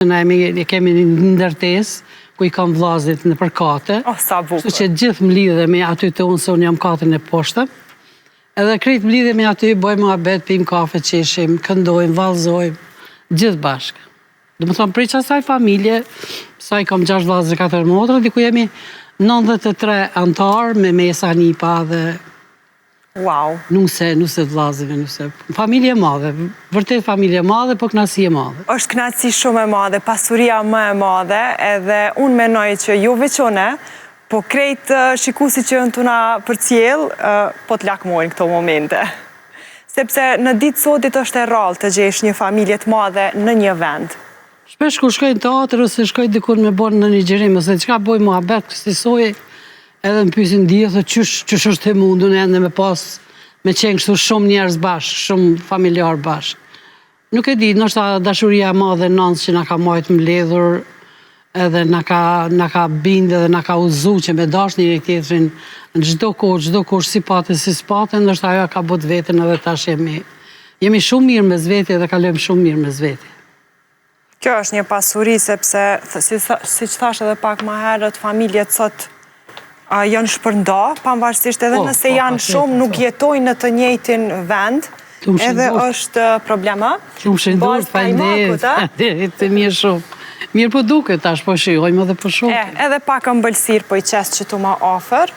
Ne kemi një ndërtesë ku i kam vllazit në përkate. Sa bukur. Kështu që gjithë mlidhemi aty të unë, se unë jam katën e poshtë. Edhe krejt mlidhemi aty, bëjmë muhabet, pim kafe, qeshim, këndojmë, vallëzojmë, gjithë bashkë. Do të thonë prej asaj familje, sa i kam 6 vllazë 4 motra, diku jemi 93 antar me mesa nipa dhe Wow. nuse të vllazëve, nuse. Familje e madhe, vërtet familje e madhe, po kënaqësi e madhe. Është kënaqësi shumë e madhe, pasuria më e madhe, edhe unë menoj që jo veç une, po krejt shikuesi që janë tuna për cjell, po të lakmojnë këto momente. Sepse në ditë sotit është e rrallë të gjesh një familje të madhe në një vend. Shpesh kur shkoj në teatr ose shkoj dikur me bon në një xhirim ose çka bëj muhabet, kësaj edhe më pyesin dje, qysh është e mundur ende me qenë kështu shumë njerëz bashkë, shumë familjar bashkë. Nuk e di, ndoshta dashuria e madhe e nënës që na ka marrë mbledhur, edhe na ka bindë dhe na ka udhëzuar që me dash njëri tjetrin në çdo kohë si patë si s'patë, ndoshta ajo ka bot veten edhe tash jemi shumë mirë mes vete dhe kalojmë shumë mirë mes vete. Kjo është një pasuri sepse, siç thash edhe pak më herët, familjet sot janë shpërnda, pavarësisht edhe nëse janë shumë, nuk jetojnë në të njëjtin vend, edhe është problema. Shumë shëndur, faleminderit, të mirë shumë. Mirë po duket tash, po shijojmë edhe po shohim. Edhe pak ëmbëlsirë po i qes që tu ma ofër.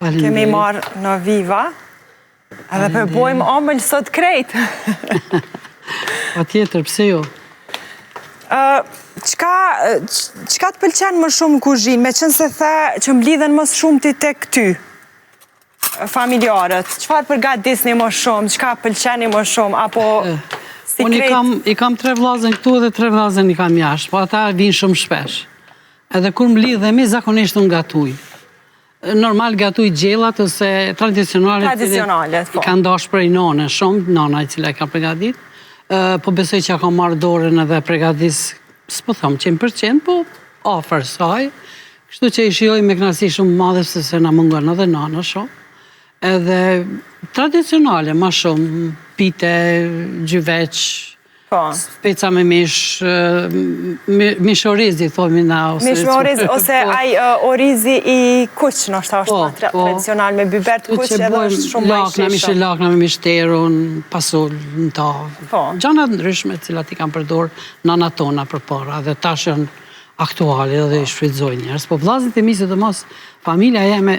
Kemi marrë në Viva, edhe përbojmë ëmbël sot krejt. Patjetër, pse jo? Qka të pëlqen më shumë kuzhinë, me qënë se the që mblidhen më shumë ti tek ty, familjarët, qëfar përgatisni më shumë, qka pëlqeni më shumë, apo si krejt? Unë i kam 3 vllazën këtu dhe 3 vllazën i kam jashtë, po ata vinë shumë shpesh. Edhe kur mblidhemi, zakonisht unë gatuj. Normal gatuj gjellat ose tradicionalet. I kanë dash prej none shumë, nona i cila i ka përgatit. Po besoj që ka marrë dorën edhe përgatis, s'po thëmë 100%, po ofër saj. Kështu që i shijoj me kënaqësi shumë madhe, sepse na mungon edhe nana shumë. Edhe tradicionale, ma shumë, pite, gjyveq, speca me mish, mish orizi, thomi na. Mish me orizi, ose aj orizi i kuq, nështë është ma tradicional, me biber të kuq edhe është shumë ma i shishëm. Mish e lakna me mishterun, pasull, në ta. Gjanat ndryshme cilat i kam përdor nana tona për para, dhe tash janë aktuale dhe i shfrytëzoj njerëz. Po vllazët e mi, sidomos familja jeme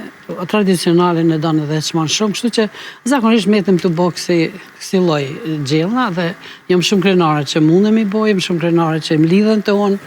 tradicionale në donë edhe çman shumë, kështu që zakonisht metem të bëj kësi lloj gjellna dhe jam shumë krenare që mundemi bëj, jam shumë krenare që mlidhen të unë,